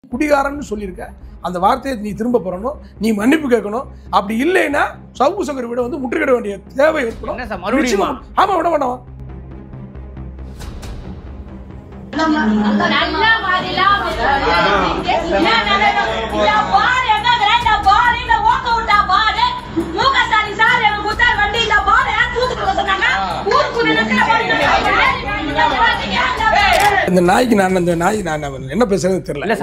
குடிகாரன்னு சொல்லியிருக்க அந்த வார்த்தையை நீ திரும்ப பெறணும், நீ மன்னிப்பு கேட்கணும். அப்படி இல்லைன்னா சவுக்கு சங்கர் வீட வந்து முற்றுகையிட வேண்டிய தேவை ஏற்படும். ஆமா, விட வேண்டாம். இந்த நாய்க்கு நான் என்ன பேசுறது தெரியல.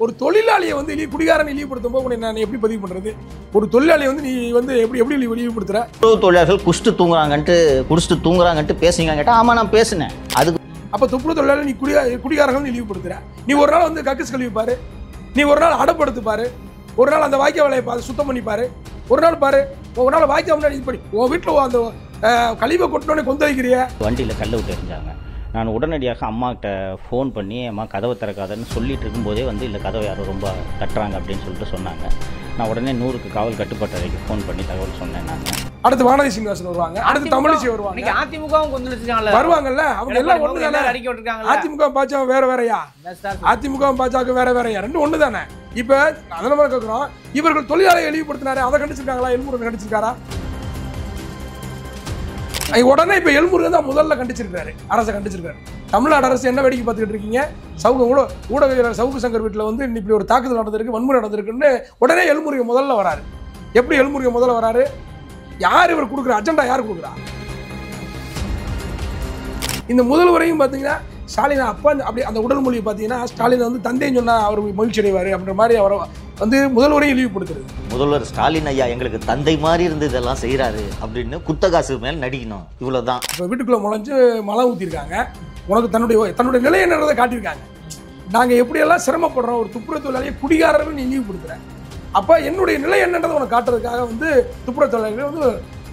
ஒரு தொழிலாளியை வந்து நீ குடிகாரன் இழிவுபடுத்தும் போது நான் எப்படி பதிவு பண்றது? ஒரு தொழிலாளியை வந்து நீ வந்து எப்படி இழிவுபடுத்துற? தொழிலாளர்கள் குடிச்சிட்டு தூங்குறாங்கன்ட்டு பேசுங்க கேட்டா ஆமா நான் பேசினேன். அதுக்கு அப்ப துப்புரவு தொழிலாளி நீ குடிகாரர்கள் இழிவுபடுத்துற. நீ ஒரு நாள் வந்து கக்கஸ் கழுவி பாரு, நீ ஒரு நாள் அடப்படுத்து பாரு, ஒரு நாள் அந்த வாய்க்கா வேலையை பாரு, சுத்தம் பண்ணி பாரு, ஒரு நாள் பாரு, ஒரு நாள் வாய்க்கா முன்னாடி இது பண்ணி உன் வீட்டில் அந்த கழிவை கொட்டோன்னே கொந்தளிக்கிறிய. வண்டியில் கல்லை விட்டு எரிஞ்சாங்க. நான் உடனடியாக அம்மா கிட்ட ஃபோன் பண்ணி அம்மா கதவை திறக்காதன்னு சொல்லிட்டு இருக்கும்போதே வந்து இல்லை கதவை யாரும் ரொம்ப தட்டுறாங்க அப்படின்னு சொல்லிட்டு சொன்னாங்க. நான் உடனே 100க்கு காவல் கட்டுப்பாட்டறைக்கு ஃபோன் பண்ணி தகவல் சொன்னேன். நான் அடுத்து வானதி சீனிவாசன் வருவாங்க, அடுத்து தமிழிசை வருவாங்க, அதிமுகவும் வருவாங்கல்ல. அவங்க எல்லாம் ஒன்று தானே. அதிமுக பாஜக வேற வேறையா? அதிமுக பாஜக வேற வேறையா? ரெண்டு ஒன்று தானே. இப்போ அதனால கேட்குறோம், இவர்கள் தொழிலாளரை இழிவுபடுத்தினாரு, அதை கண்டிச்சிருக்காங்களா? எல்முருகன் கண்டிச்சிருக்காரா? உடனே இப்ப எல்முருகன் தான் முதல்ல கண்டிச்சிருக்காரு, அரசை கண்டிச்சிருக்காரு. தமிழ்நாடு அரசு என்ன வேடிக்கை பார்த்துக்கிட்டு இருக்கீங்க? ஊடகவியலாளர் சவுக்கு சங்கர் வீட்டில் வந்து இப்படி ஒரு தாக்குதல் நடந்திருக்கு, வன்முறை நடந்திருக்குன்னு உடனே எல்முருகன் முதல்ல வராரு. எப்படி எல்முருகன் முதல்ல வராரு? யார் இவர் கொடுக்குற அஜெண்டா? யார் கொடுக்குறா? இந்த முதல்வரையும் பார்த்தீங்கன்னா ஸ்டாலின் அப்பா அப்படி அந்த உடல் மொழியை பார்த்தீங்கன்னா ஸ்டாலின் வந்து தந்தைன்னு சொன்னா அவர் மகிழ்ச்சி அடைவார் அப்படின்ற மாதிரி அவரை வந்து முதல்வரையும் இழிவுபடுத்துறது. முதல்வர் ஸ்டாலின் ஐயா எங்களுக்கு தந்தை மாதிரி இருந்து இதெல்லாம் செய்யறாரு அப்படின்னு குத்தகாசு மேல் நடிக்கணும், இவ்வளவுதான். இப்போ வீட்டுக்குள்ள முளைஞ்சு மழை ஊற்றிருக்காங்க, உனக்கு தன்னுடைய நிலை என்னன்றதை காட்டியிருக்காங்க. நாங்கள் எப்படியெல்லாம் சிரமப்படுறோம், ஒரு துப்புரவு தொழிலாளியை குடிகாரர்கள் நீ இழிவுபடுத்துறேன். அப்போ என்னுடைய நிலை என்னன்றதை உனக்கு காட்டுறதுக்காக வந்து துப்புரவு தொழிலாளிகள் வந்து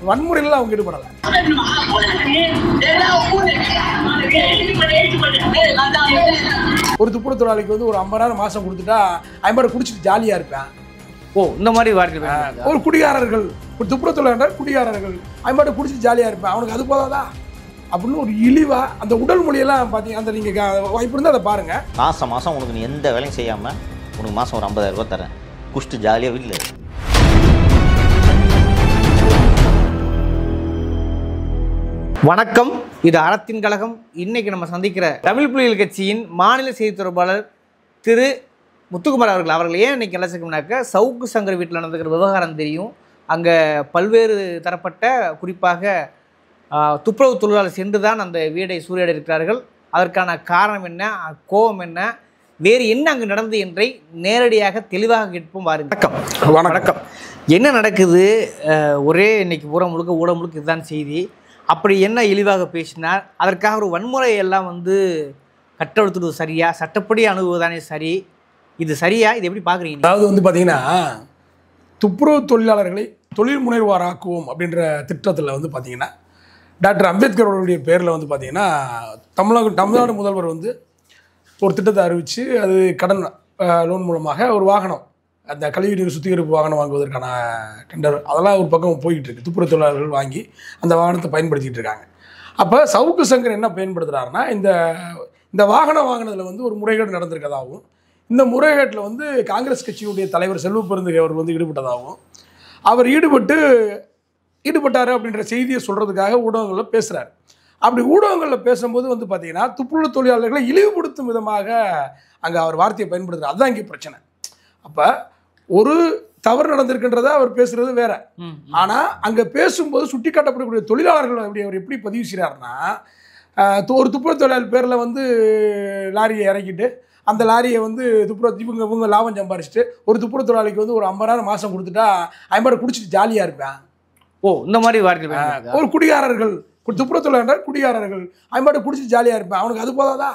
வன்முறையில் அவங்க ஈடுபடலை. ஒரு துப்புரவு தொழிலாளிக்கு வந்து ஒரு 50,000 மாசம் கொடுத்துட்டா 50 குடிச்சிட்டு ஜாலியா இருப்பேன். இந்த மாதிரி வார்த்தை ஒரு குடிகாரர்கள், ஒரு துப்புரவு தொழிலாளர் குடிகாரர்கள் 50 குடிச்சிட்டு ஜாலியா இருப்பேன், அவனுக்கு அது போதாதா அப்படின்னு ஒரு இழிவா அந்த உடல் மொழியெல்லாம் பார்த்தீங்க. அந்த நீங்க வாய்ப்பு இருந்தால் அதை பாருங்க. மாசம் உனக்கு நீ எந்த வேலையும் செய்யாம உனக்கு மாசம் ஒரு 50,000 ரூபாய் தரேன், குடிச்சிட்டு ஜாலியா இல்லை. வணக்கம், இது அறத்தின் கழகம். இன்னைக்கு நம்ம சந்திக்கிற தமிழ் புலிகள் கட்சியின் மாநில செய்தி தொடர்பாளர் திரு முத்துக்குமார் அவர்கள் ஏன் இன்னைக்கு என்ன செய்யணும்னாக்க சவுக்கு சங்கர் வீட்டில் நடந்துக்கிற விவகாரம் தெரியும். அங்கே பல்வேறு தரப்பட்ட குறிப்பாக துப்புரவு தொழிலாளர் சென்று தான் அந்த வீடை சூறையாட இருக்கிறார்கள். அதற்கான காரணம் என்ன, கோபம் என்ன, வேறு என்ன அங்கு நடந்தது என்றை நேரடியாக தெளிவாக கேட்போம். வணக்கம். வணக்கம். என்ன நடக்குது? ஒரே இன்னைக்கு ஊடகம் முழுக்க இதுதான் செய்தி. அப்படி என்ன இழிவாக பேசினார்? அதற்காக ஒரு வன்முறையெல்லாம் வந்து கட்டெடுத்துடுவது சரியா? சட்டப்படி அணுகுவதானே சரி? இது சரியா? இது எப்படி பார்க்குறீங்க? அதாவது வந்து பார்த்தீங்கன்னா துப்புரவு தொழிலாளர்களை தொழில் முனைவாராக்குவோம் அப்படின்ற திட்டத்தில் வந்து பார்த்தீங்கன்னா டாக்டர் அம்பேத்கர் அவருடைய பேரில் வந்து பார்த்தீங்கன்னா தமிழ்நாடு முதல்வர் வந்து ஒரு திட்டத்தை அறிவித்து அது கடன் லோன் மூலமாக ஒரு வாகனம், அந்த கழிவுநீர் சுத்திகரிப்பு வாகனம் வாங்குவதற்கான டெண்டர் அதெல்லாம் ஒரு பக்கம் போய்கிட்டு இருக்குது. துப்புரவு தொழிலாளர்கள் வாங்கி அந்த வாகனத்தை பயன்படுத்திகிட்டு இருக்காங்க. அப்போ சவுக்கு சங்கர் என்ன பயன்படுத்துகிறாருன்னா இந்த வாகனம் வாங்கினதில் வந்து ஒரு முறைகேடு நடந்திருக்கதாகவும், இந்த முறைகேட்டில் வந்து காங்கிரஸ் கட்சியுடைய தலைவர் செல்வ பெருந்தகை அவர் வந்து ஈடுபட்டதாகவும், அவர் ஈடுபட்டார் அப்படின்ற செய்தியை சொல்கிறதுக்காக ஊடகங்களில் பேசுகிறார். அப்படி ஊடகங்களில் பேசும்போது வந்து பார்த்தீங்கன்னா துப்புரவு தொழிலாளர்களை இழிவுபடுத்தும் விதமாக அங்கே அவர் வார்த்தையை பயன்படுத்துகிறார். அதுதான் இங்கே பிரச்சனை. அப்போ ஒரு தவறு நடந்திருக்கின்றத அவர் பேசுறது வேற. ஆனால் அங்கே பேசும்போது சுட்டி காட்டப்படக்கூடிய தொழிலாளர்கள் அவர் எப்படி பதிவு செய்கிறாருன்னா, ஒரு துப்புரவு தொழிலாளர் பேரில் வந்து லாரியை இறக்கிட்டு அந்த லாரியை வந்து இவங்க லாபம் சம்பாரிச்சுட்டு ஒரு துப்புரவு தொழிலாளிக்கு வந்து ஒரு 50,000 மாதம் கொடுத்துட்டா 50 குடிச்சிட்டு ஜாலியாக இருப்பேன். இந்த மாதிரி வார்த்தை ஒரு குடிகாரர்கள், துப்புரவு தொழிலாளர் குடிகாரர்கள் 50 குடிச்சிட்டு ஜாலியாக இருப்பேன், அவனுக்கு அது போதாதா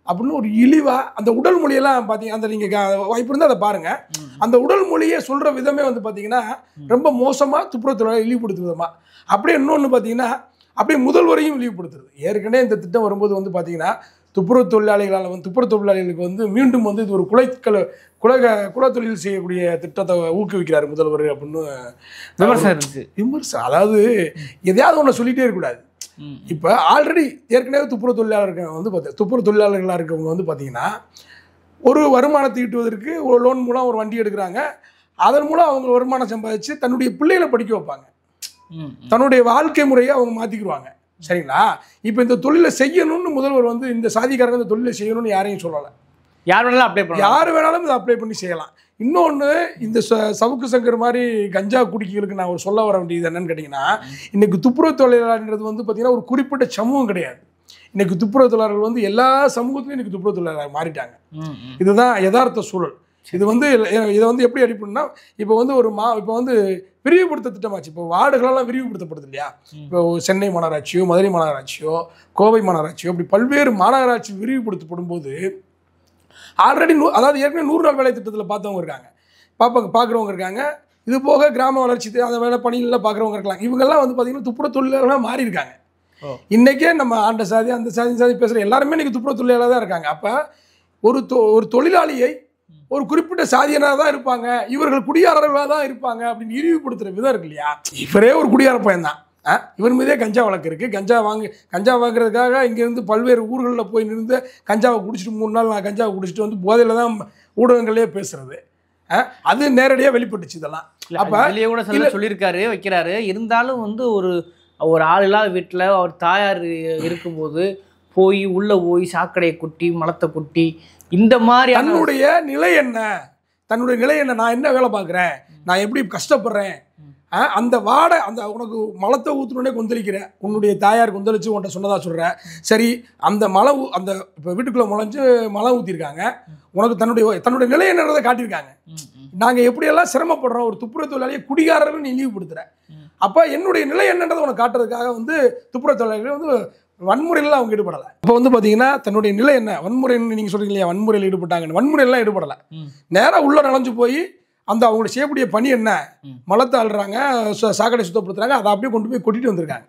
அப்படின்னு ஒரு இழிவா அந்த உடல் மொழியெல்லாம் பார்த்தீங்க. அந்த நீங்கள் வாய்ப்பு இருந்தால் அதை பாருங்கள். அந்த உடல் மொழியை சொல்கிற விதமே வந்து பார்த்தீங்கன்னா ரொம்ப மோசமாக துப்புரவு தொழிலாளர் இழிவுபடுத்து விதமாக. அப்படியே இன்னொன்று பார்த்தீங்கன்னா அப்படியே முதல்வரையும் இழிவுபடுத்துறது. ஏற்கனவே இந்த திட்டம் வரும்போது வந்து பார்த்தீங்கன்னா துப்புரவு தொழிலாளிகளுக்கு வந்து மீண்டும் வந்து இது ஒரு குலத்தொழில் செய்யக்கூடிய திட்டத்தை ஊக்குவிக்கிறார் முதல்வர் அப்படின்னு விமர்சனம். அதாவது எதையாவது ஒன்று சொல்லிகிட்டே இருக்கக்கூடாது. இப்போ ஆல்ரெடி ஏற்கனவே துப்புரவு தொழிலாளர்கள் வந்து துப்புரவு தொழிலாளர்களாக இருக்கவங்க வந்து பார்த்தீங்கன்னா ஒரு வருமானத்தை ஈட்டுவதற்கு ஒரு லோன் மூலம் ஒரு வண்டி எடுக்கிறாங்க. அதன் மூலம் அவங்க வருமானம் சம்பாதிச்சு தன்னுடைய பிள்ளைகளை படிக்க வைப்பாங்க. தன்னுடைய வாழ்க்கை முறையை அவங்க மாற்றிக்கிடுவாங்க. சரிங்களா? இப்போ இந்த தொழிலை செய்யணும்னு முதல்வர் வந்து இந்த சாதிக்காரங்க இந்த தொழிலை செய்யணும்னு யாரையும் சொல்லலை. யார் வேணாலும் அப்ளை பண்ணலாம். யார் வேணாலும் இதை அப்ளை பண்ணி செய்யலாம். இன்னொன்று, இந்த சவுக்கு சங்கர் மாதிரி கஞ்சா குடிக்கிறதுக்கு நான் ஒரு சொல்ல வர வேண்டியது என்னன்னு கேட்டிங்கன்னா, இன்றைக்கி துப்புரவு தொழிலாளர்ன்றது வந்து பார்த்திங்கன்னா ஒரு குறிப்பிட்ட சமூகம் கிடையாது. இன்றைக்கி துப்புரவு தொழிலாளர்கள் வந்து எல்லா சமூகத்திலையும் இன்றைக்கி துப்புரவு தொழிலாளர் மாறிட்டாங்க. இதுதான் யதார்த்த சூழல். இது வந்து இதை வந்து எப்படி அடிப்படைன்னா, இப்போ வந்து இப்போ வந்து விரிவுபடுத்த திட்டமாச்சு. இப்போ வார்டுகளெல்லாம் விரிவுபடுத்தப்படுது இல்லையா? இப்போ சென்னை மாநகராட்சியோ, மதுரை மாநகராட்சியோ, கோவை மாநகராட்சியோ, இப்படி பல்வேறு மாநகராட்சி விரிவுபடுத்தப்படும் போது ஆல்ரெடி அதாவது ஏற்கனவே 100 நாள் வேலை திட்டத்தில் பார்த்தவங்க இருக்காங்க, பார்க்குறவங்க இருக்காங்க. இது போக கிராம வளர்ச்சி அந்த வேலை பணிகளில் பார்க்குறவங்க இருக்கலாம். இவங்கெல்லாம் வந்து பார்த்திங்கன்னா துப்புரவு தொழிலாளர்களாக மாறி இருக்காங்க. இன்றைக்கே நம்ம ஆண்ட சாதி அந்த சாதி பேசுகிற எல்லாருமே இன்றைக்கி துப்புரவு தொழிலாளர் தான் இருக்காங்க. அப்போ ஒரு தொழிலாளியை ஒரு குறிப்பிட்ட சாதியினராக தான் இருப்பாங்க, இவர்கள் குடியாரர்களாக தான் இருப்பாங்க அப்படின்னு இழிவுபடுத்துகிற விதம் இருக்கு இல்லையா? இவரே ஒரு குடியார பையன் தான். இவர் மீதே கஞ்சா வழக்கு இருக்குது. கஞ்சா வாங்குறதுக்காக இங்கேருந்து பல்வேறு ஊர்களில் போய் நின்று கஞ்சாவை குடிச்சிட்டு 3 நாள் நான் கஞ்சாவை குடிச்சிட்டு வந்து போதையில் தான் ஊடகங்களே பேசுறது. அது நேரடியாக வெளிப்பட்டுச்சு. இதெல்லாம் அப்போ வெளியே கூட சொல்லியிருக்காரு, வைக்கிறாரு. இருந்தாலும் வந்து ஒரு ஆள் இல்லாத வீட்டில் அவர் தாயார் இருக்கும்போது உள்ளே போய் சாக்கடையை கொட்டி மலத்தை கொட்டி இந்த மாதிரி தன்னுடைய நிலை என்ன, நான் என்ன வேலை பார்க்குறேன், நான் எப்படி கஷ்டப்படுறேன், அந்த வாடை அந்த உனக்கு மலத்தை ஊற்றுனே கொந்தளிக்கிற உன்னுடைய தாயார் கொந்தளிச்சு உன்ட்ட சொன்னதாக சொல்கிற. சரி, அந்த அந்த இப்போ வீட்டுக்குள்ளே மழை ஊற்றிருக்காங்க, உனக்கு தன்னுடைய நிலை என்னன்றதை காட்டியிருக்காங்க. நாங்கள் எப்படியெல்லாம் சிரமப்படுறோம், ஒரு துப்புரவு தொழிலாளியை குடிகாரர்கள் நீ இழிவுபடுத்துகிற. அப்போ என்னுடைய நிலை என்னன்றதை உனக்கு காட்டுறதுக்காக வந்து துப்புரவு தொழிலாளிகள் வந்து வன்முறையில் அவங்க ஈடுபடலை. இப்போ வந்து பார்த்தீங்கன்னா தன்னுடைய நிலை என்ன, வன்முறைன்னு நீங்கள் சொல்கிறீங்க இல்லையா, வன்முறையில் ஈடுபட்டாங்கன்னு. வன்முறையெல்லாம் ஈடுபடலை, நேராக உள்ளே நனைஞ்சு போய் அந்த அவங்களுக்கு செய்யக்கூடிய பணி என்ன, மலத்தை அள்ளுறாங்க, சாக்கடை சுத்தப்படுத்துறாங்க, அதை அப்படியே கொண்டு போய் கொட்டிட்டு வந்திருக்காங்க.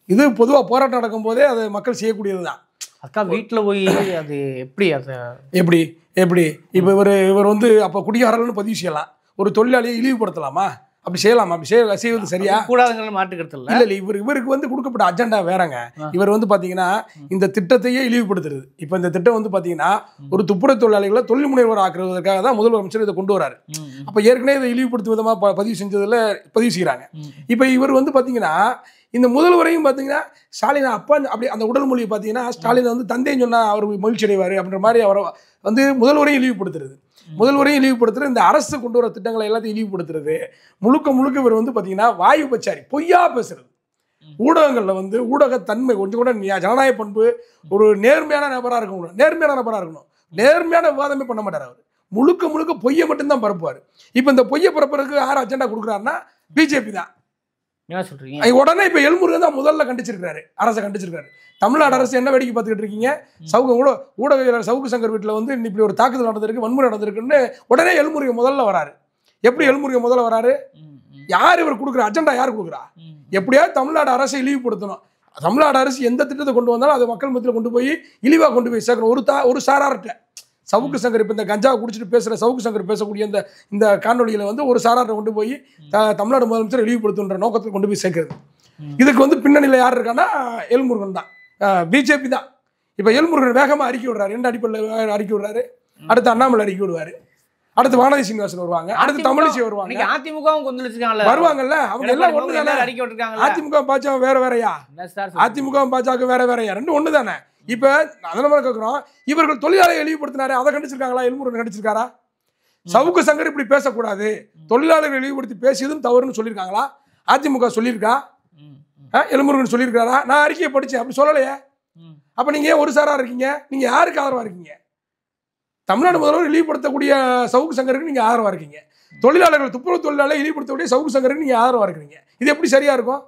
இது பொதுவாக போராட்டம் நடக்கும் போதே அது மக்கள் செய்யக்கூடியது தான். அக்கா வீட்டில் போய் அது எப்படி இப்போ இவர் வந்து அப்போ குடிகாரர்கள்னு பதிவு செய்யலாம், ஒரு தொழிலாளியை இழிவுபடுத்தலாமா? அப்படி செய்யலாமா? அப்படி செய்வது சரியா? கூடாதுங்கிற மாட்டுக்கிறது இல்லை. இவருக்கு வந்து கொடுக்கப்பட்ட அஜெண்டா வேறங்க. இவர் வந்து பார்த்தீங்கன்னா இந்த திட்டத்தையே இழிவுபடுத்துறது. இப்போ இந்த திட்டம் வந்து பார்த்தீங்கன்னா ஒரு துப்புரவு தொழிலாளிகளை தொழில் முனைவோர் ஆக்குறதுக்காக தான் முதலமைச்சர் இதை கொண்டு வராரு. அப்போ ஏற்கனவே இதை இழிவுபடுத்தும் விதமாக பதிவு செய்கிறாங்க. இப்போ இவர் வந்து பார்த்தீங்கன்னா இந்த முதல்வரையும் பார்த்தீங்கன்னா ஸ்டாலின் அப்பா அப்படி அந்த உடல் மொழியை பார்த்தீங்கன்னா ஸ்டாலின் வந்து தந்தைன்னு சொன்னால் அவர் மகிழ்ச்சி அடைவார் அப்படின்ற மாதிரி அவரை வந்து முதல்வரையும் இழிவுபடுத்துறது. இந்த அரசு கொண்டு வர திட்டங்களை எல்லாத்தையும் இழிவுபடுத்துறது. முழுக்க இவர் வந்து பார்த்தீங்கன்னா வாயு பச்சாரி, பொய்யா பேசுறது. ஊடகங்களில் வந்து ஊடகத்தன்மை கொஞ்சம் கூட ஜனநாயக பண்பு, ஒரு நேர்மையான நபராக இருக்கணும். நேர்மையான விவாதமே பண்ண மாட்டார் அவர். முழுக்க பொய்யை மட்டும்தான் பரப்புவார். இப்போ இந்த பொய்யை பரப்புறதுக்கு யார் அஜெண்டா கொடுக்குறாருன்னா பிஜேபி தான். என்ன சொல்றீங்க? உடனே இப்போ எல்முருகன் தான் முதல்ல கண்டிச்சிருக்காரு, அரசை கண்டிச்சிருக்காரு. தமிழ்நாடு அரசு என்ன வேடிக்கை பார்த்துக்கிட்டு இருக்கீங்க? ஊடகவியலாளர் சவுக்கு சங்கர் வீட்டில் வந்து இப்படி ஒரு தாக்குதல் நடந்திருக்கு, வன்முறை நடந்திருக்குன்னு உடனே எல்முருகன் முதல்ல வராரு. எப்படி எல்முருகன் முதல்ல வராரு? யார் இவர் கொடுக்குற அஜெண்டா, யார் கொடுக்குறா? எப்படியாவது தமிழ்நாடு அரசை இழிவுபடுத்தணும். தமிழ்நாடு அரசு எந்த திட்டத்தை கொண்டு வந்தாலும் அதை மக்கள் மத்தியில் கொண்டு போய் இழிவாக கொண்டு போய் சேர்க்கணும். ஒரு சாரார்கிட்ட சவுக்கு சங்கர் இப்போ இந்த கஞ்சா குடிச்சிட்டு பேசுகிற சவுக்கு சங்கர் பேசக்கூடிய இந்த காணொலியில் வந்து ஒரு சாராரை கொண்டு போய் தமிழ்நாடு முதலமைச்சர் இழிவுபடுத்துன்ற நோக்கத்தில் கொண்டு போய் சேர்க்கிறது. இதுக்கு வந்து பின்னணியில் யார் இருக்கான்னா எல்முருகன் தான், பிஜேபி தான். இப்போ எல்முருகன் வேகமாக அறிக்கை விடுறாரு. 2 அடிப்படையில் அறிக்கை விடுறாரு. அடுத்து அண்ணாமலை அறிக்கை விடுவார். அடுத்து வானதி சீனிவாசன் வருவாங்க. அடுத்து தமிழிசை வருவாங்க. வருவாங்கல்ல, அவங்க எல்லாம் ஒன்று தானே. அதிமுக பாஜக வேறையா? அதிமுக பாஜக வேறையா? ரெண்டும் ஒன்று தானே. இப்போ அதனால கேட்குறோம், இவர்கள் தொழிலாளரை இழிவுபடுத்தினாரு, அதை கண்டிச்சிருக்காங்களா? எல்முருகன் கண்டிச்சிருக்காரா? சவுக்கு சங்கர் இப்படி பேசக்கூடாது, தொழிலாளர்கள் இழிவுபடுத்தி பேசியதும் தவறுன்னு சொல்லியிருக்காங்களா? அதிமுக சொல்லியிருக்கா? எல்முருகன் சொல்லியிருக்காரா? நான் அறிக்கையை படித்தேன், அப்படி சொல்லலையே. அப்போ நீங்கள் ஏன் ஒரு சாரா இருக்கீங்க? நீங்கள் யாருக்கு ஆதரவாக இருக்கீங்க? தமிழ்நாடு முதல்வர் இழிவுபடுத்தக்கூடிய சவுக்கு சங்கருக்கு நீங்கள் ஆதரவாக இருக்கீங்க. தொழிலாளர்கள் துப்புரவு தொழிலாளரை இழிவுபடுத்தக்கூடிய சவுக்கு சங்கருக்கு நீங்கள் ஆதரவாக இருக்கிறீங்க. இது எப்படி சரியாக இருக்கும்?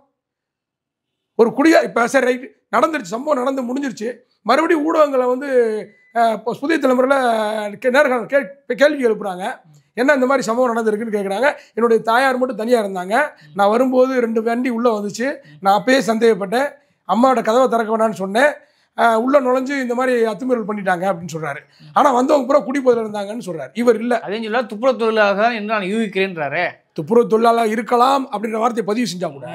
ஒரு இப்போ சரி ரைட் நடந்துருச்சு, சம்பவம் நடந்து முடிஞ்சிருச்சு. மறுபடியும் ஊடகங்களை வந்து புதிய தலைமுறையில் நேர்காணல் கேள்வி எழுப்புறாங்க. என்ன இந்த மாதிரி சம்பவம் நடந்திருக்குன்னு கேட்குறாங்க. என்னுடைய தாயார் மட்டும் தனியாக இருந்தாங்க, நான் வரும்போது 2 வண்டி உள்ளே வந்துச்சு, நான் அப்பயே சந்தேகப்பட்டேன், அம்மாவோட கதவை திறக்க வேணான்னு சொன்னேன், உள்ள நுழைஞ்சு இந்த மாதிரி அத்துமீறல் பண்ணிட்டாங்க அப்படின்னு சொல்றாரு. ஆனா வந்தவங்க பூரா குடிபோதையில் இருந்தாங்கன்னு சொல்றாரு. இவர் இல்ல, அதே சொல்ல துப்புரவு தொழிலாளர் தான் என்று நான் யூகிக்கிறேன்றாரு. துப்புரவு தொழிலாளர் இருக்கலாம் அப்படின்ற வார்த்தையை பதிவு செஞ்சா கூட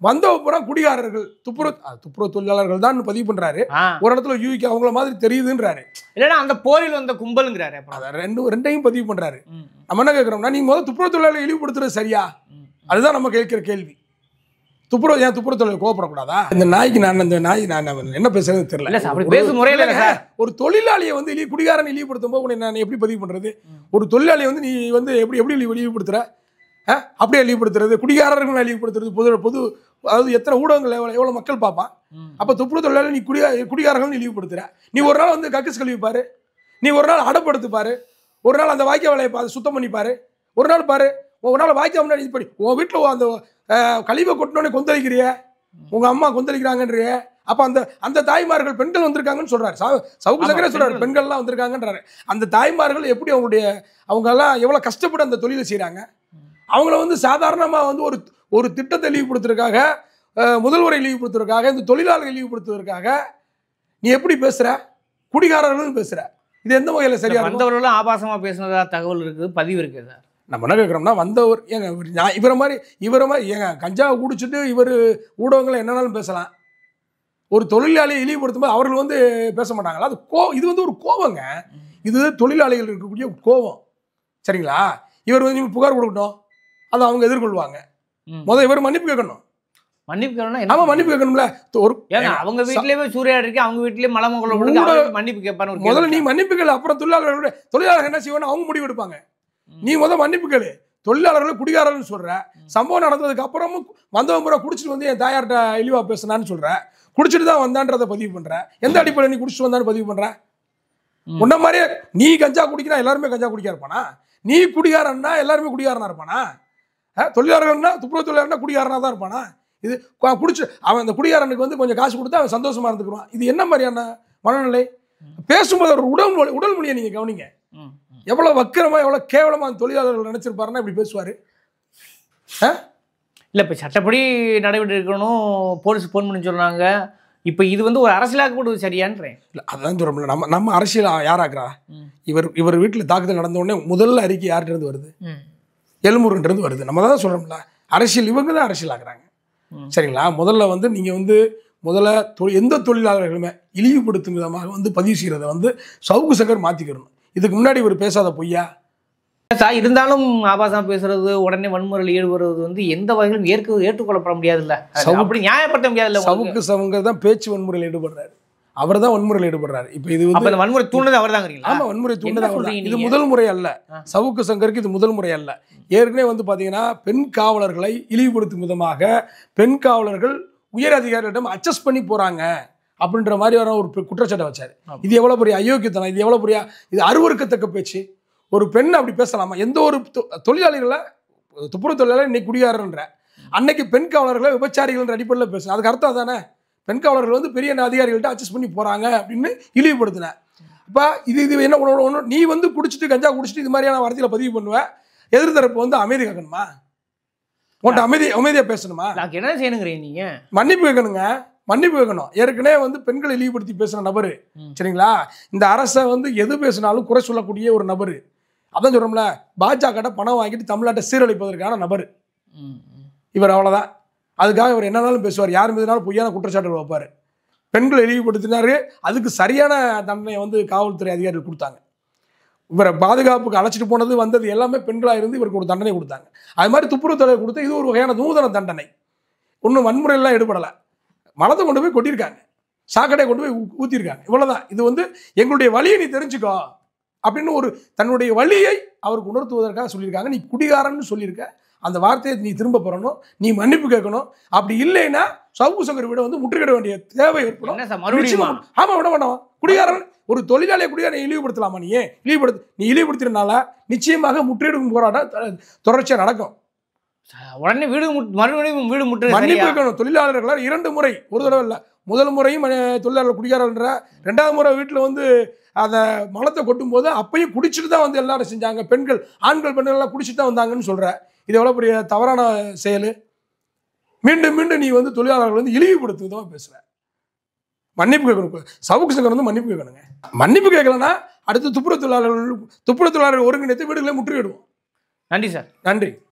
வந்தவங்க பூரா குடிகாரர்கள் துப்புரவு தொழிலாளர்கள் தான் பதிவு பண்றாரு. ஒரு இடத்துல யூகி அவங்கள மாதிரி தெரியுதுன்றாரு. இல்லைன்னா அந்த போரில் வந்த கும்பலுங்கிறாரு. ரெண்டையும் பதிவு பண்றாரு. நம்ம என்ன கேட்கிறோம்னா, நீங்க முதல்ல துப்புரவு தொழிலாளர் இழிவுபடுத்துறது சரியா? அதுதான் நம்ம கேட்கிற கேள்வி. துப்புரவு தொழில் கோவப்படக்கூடாதா? இந்த நாய்க்கு நான் என்ன பேசுறது தெரியல. ஒரு தொழிலாளியை வந்து குடிகாரன் இழிவுபடுத்தும் போது நான் எப்படி பதிவு பண்றது? ஒரு தொழிலாளியை வந்து நீ வந்து எப்படி இழிவுபடுத்துற? அப்படியே இழிவுபடுத்துறது, குடிகாரர்கள் இழிவுபடுத்துறது பொது அதாவது எத்தனை ஊடகங்கள் எவ்வளவு மக்கள் பார்ப்பான். அப்ப துப்புரவு தொழிலாளி நீ குடிகாரர்கள் இழிவுபடுத்துற. நீ ஒரு நாள் வந்து கக்கஸ் கழுவிப்பாரு, நீ ஒரு நாள் அடப்படுத்துப்பாரு, ஒரு நாள் அந்த வாய்க்கா வேலையை பார்த்து சுத்தம் பண்ணிப்பாரு, ஒரு நாள் பாரு, ஒரு நாள் வாய்க்கா முன்னாடி இப்படி உன் வீட்டில் அந்த கழிவை கொட்டினோடனே கொந்தளிக்கிறிய, உங்க அம்மா கொந்தளிக்கிறாங்கன்றிய. அப்ப அந்த தாய்மார்கள் பெண்கள் வந்திருக்காங்கன்னு சொல்றாரு. சவுக்கு சங்கரே சொல்றாரு பெண்கள்லாம் வந்திருக்காங்கன்றாரு. அந்த தாய்மார்கள் எப்படி அவங்க எல்லாம் எவ்வளவு கஷ்டப்பட்டு அந்த தொழிலை செய்யறாங்க. அவங்கள வந்து சாதாரணமா வந்து ஒரு திட்டத்தை இழிவுபடுத்துறதுக்காக, முதல்வரை இழிவுபடுத்துறதுக்காக, இந்த தொழிலாளர்களை இழிவுபடுத்துவதற்காக நீ எப்படி பேசுற? குடிகாரர்கள் பேசுற. இது எந்த வகையில சரியா? வந்தவர்களும் ஆபாசமா பேசுனதா தகவல் இருக்குது, பதிவு இருக்குது சார். நம்ம என்ன கேட்குறோம்னா, வந்தவர் ஏங்க இவரை மாதிரி ஏங்க கஞ்சாவை குடிச்சிட்டு இவர் ஊடகங்களை என்னன்னாலும் பேசலாம். ஒரு தொழிலாளியை இழிவுபடுத்தும் போது அவர்கள் வந்து பேச மாட்டாங்களா? அது இது வந்து ஒரு கோபங்க. இது தொழிலாளிகள் இருக்கக்கூடிய கோபம். சரிங்களா? இவர் வந்து நீங்கள் புகார் கொடுக்கட்டும், அதை அவங்க எதிர்கொள்வாங்க. முதல்ல இவர் மன்னிப்பு கேட்கணும். மன்னிப்பு கேட்கணும். ஆமா, மன்னிப்பு கேட்கணும்ல. அவங்க வீட்லயே சூர்யா இருக்கு, அவங்க வீட்லயே மலமங்கலம் மன்னிப்பு கேட்பாரு. முதல்ல நீ மன்னிப்பு கேளு, அப்புறம் தொழிலாளர்கள் என்ன செய்வாங்க அவங்க முடிவு எடுப்பாங்க. நீ முதல் மன்னிப்பு கேளு. தொழிலாளர்கள் குடிகாரர்கள் சொல்ற, சம்பவம் நடந்ததுக்கு அப்புறமும் வந்தவன் பூரா குடிச்சிட்டு வந்து என் தாயார்கிட்ட இழிவா பேசினான்னு சொல்ற, குடிச்சிட்டு தான் வந்தான்றதை பதிவு பண்ற. எந்த அடிப்படையில் நீ குடிச்சிட்டு வந்தான்னு பதிவு பண்ற? உன்ன மாதிரியே நீ கஞ்சா குடிக்கிறா எல்லாருமே கஞ்சா குடிக்க இருப்பானா? நீ குடிகாரன்னா எல்லாருமே குடிகாரனா இருப்பானா? தொழிலாளர்கள்னா துப்புரவு தொழிலாளர்னா குடிகாரனா தான் இருப்பானா? இது குடிச்சு அவன் அந்த குடிகாரனுக்கு வந்து கொஞ்சம் காசு கொடுத்தா அவன் சந்தோஷமா இருந்துக்குவான். இது என்ன மாதிரியான மனநிலை? பேசும்போது ஒரு உடல் மொழியை நீங்க கவனிங்க. எவ்வளவு வக்கிரமா எவ்வளவு கேவலமா அந்த தொழிலாளர்கள் நினைச்சிருப்பாருன்னா இப்படி பேசுவாரு. இல்லை, இப்போ சட்டப்படி நடவடிக்கை எடுக்கணும், போலீஸ் ஃபோன் பண்ணி சொல்றாங்க. இப்போ இது வந்து ஒரு அரசியலாக்கப்படுவது சரியான்றேன். இல்லை, அதான் சொல்றோம்ல, நம்ம அரசியல் யாராக்குறா? இவர் வீட்டில் தாக்குதல் நடந்த உடனே முதல்ல அறிக்கை யார்கிட்ட இருந்து வருது? எழும்பூர்ன்றது வருது. நம்ம தான் சொல்றோம்ல, அரசியல் இவங்க தான் அரசியல் ஆக்குறாங்க. சரிங்களா? முதல்ல வந்து நீங்க வந்து எந்த தொழிலாளர்களுமே இழிவுபடுத்தும் விதமாக வந்து பதிவு செய்யறதை வந்து சவுக்கு சங்கர் மாத்திக்கிறணும். இதுக்கு முன்னாடி இவர் பேசாத பொய்யா சார் இருந்தாலும் ஆபாசம் பேசுறது, உடனே வன்முறையில் ஈடுபடுறது வந்து எந்த வகையிலும் ஏற்றுக்கொள்ளப்பட முடியாதுல்ல, அப்படி நியாயப்படுத்த முடியாதுல்ல. சவுக்கு சங்கர் தான் பேச்சு வன்முறையில் ஈடுபடுறாரு, அவர் தான் வன்முறையில் ஈடுபடுறாரு. இப்போ இது வந்து வன்முறை தூண்டது அவர் தான். ஆமா, வன்முறை தூண்டது அவர் தான். இது முதல் முறை அல்ல, சவுக்கு சங்கருக்கு இது முதல் முறை அல்ல. ஏற்கனவே வந்து பாத்தீங்கன்னா பெண் காவலர்களை இழிவுபடுத்தும் விதமாக பெண் காவலர்கள் உயர் அதிகாரிகளிடம் அட்ஜஸ்ட் பண்ணி போறாங்க அப்படின்ற மாதிரி ஒரு குற்றச்சாட்டை வச்சாரு. இது எவ்வளவு பெரிய அயோக்கியத்தனம், இது எவ்வளவு பெரிய இது அருவருக்கத்தக்க பேச்சு. ஒரு பெண் அப்படி பேசலாமா? எந்த ஒரு தொழிலாளிகளை துப்புரவு தொழிலாளர் இன்னைக்கு குடிகாரன்ற, அன்னைக்கு பெண் காவலர்களை விபச்சாரிகள் அடிப்படையில் பேசுறேன். அதுக்கு அர்த்தம் தானே, பெண் காவலர்கள் வந்து பெரிய அதிகாரிகள்ட்ட அட்ஜஸ்ட் பண்ணி போறாங்க அப்படின்னு இழிவுபடுத்தினேன். இப்போ இது என்ன ஒன்று, நீ வந்து குடிச்சிட்டு கஞ்சா குடிச்சிட்டு இது மாதிரியான வார்த்தையில பதிவு பண்ணுவேன். எதிர்த்தரப்பு வந்து அமைதி கேட்கணுமா? உன்ட்ட அமைதியா பேசணுமா? என்ன செய்யணுங்கிறீங்க நீங்க? மன்னிப்பு கேட்கணுங்க, மன்னிப்பு கேட்கணும். ஏற்கனவே வந்து பெண்களை இழிவுபடுத்தி பேசுன நபரு, சரிங்களா? இந்த அரசை வந்து எது பேசினாலும் குறை சொல்லக்கூடிய ஒரு நபரு. அதான் சொல்றோம்ல, பாஜக பணம் வாங்கிட்டு தமிழ்நாட்டை சீரழிப்பதற்கான நபர் இவர். அவ்வளவுதான். அதுக்காக இவர் என்னன்னாலும் பேசுவார், யார் மீதுனாலும் பொய்யான குற்றச்சாட்டுகள் வைப்பாரு. பெண்களை இழிவுபடுத்தினாரு, அதுக்கு சரியான தண்டனை வந்து காவல்துறை அதிகாரிகள் கொடுத்தாங்க. இவரை பாதுகாப்புக்கு அழைச்சிட்டு போனது வந்தது எல்லாமே பெண்களாக இருந்து இவருக்கு ஒரு தண்டனை கொடுத்தாங்க. அது மாதிரி துப்புரவு தொழிலை கொடுத்து இது ஒரு வகையான நூதன தண்டனை. ஒன்றும் வன்முறையெல்லாம் ஈடுபடலை, மலத்தை கொண்டு போய் கொட்டியிருக்காங்க, சாக்கடையை கொண்டு போய் ஊற்றிருக்காங்க. இவ்வளவுதான். இது வந்து எங்களுடைய வழியை நீ தெரிஞ்சுக்கோ அப்படின்னு ஒரு தன்னுடைய வழியை அவருக்கு உணர்த்துவதற்காக சொல்லியிருக்காங்க. நீ குடிகாரன்னு சொல்லியிருக்க, அந்த வார்த்தையை நீ திரும்ப பெறணும், நீ மன்னிப்பு கேட்கணும். அப்படி இல்லைன்னா சவுக்கு சங்கர் விட வந்து முற்றுகிட வேண்டிய தேவை ஏற்படும். ஆமா, விட வேண்டாம். குடிகாரன் ஒரு தொழிலாளியை குடிகாரன் இழிவுபடுத்தலாமா? நீ இழிவுபடுத்தினால நிச்சயமாக முற்றுகையிடும் போராட்டம் தொடர்ச்சியாக நடக்கும். உடனே மறுபடியும் வீடு முற்று மன்னிப்பு கேட்கணும். தொழிலாளர்களால் 2 முறை, ஒரு தடவை இல்லை, முதல் முறையும் தொழிலாளர் குடிகாரன்ற, 2வது முறை வீட்டில் வந்து அந்த மலத்தை கொட்டும் போது அப்பயும் குடிச்சிட்டு தான் வந்து எல்லாரும் செஞ்சாங்க. பெண்கள், ஆண்கள் பெண்கள் எல்லாம் குடிச்சிட்டு தான் வந்தாங்கன்னு சொல்ற. இது எவ்வளவு பெரிய தவறான செயல். மீண்டும் மீண்டும் நீ வந்து தொழிலாளர்கள் வந்து இழிவுபடுத்துவதாக பேசுற. மன்னிப்பு கேட்கணும். சவுக்கு சங்கர் வந்து மன்னிப்பு கேட்கணுங்க. மன்னிப்பு கேட்கலன்னா அடுத்து துப்புரவு தொழிலாளர்கள் ஒருங்கிணைத்து வீடுகளை முற்றுகையிடுவோம். நன்றி சார். நன்றி.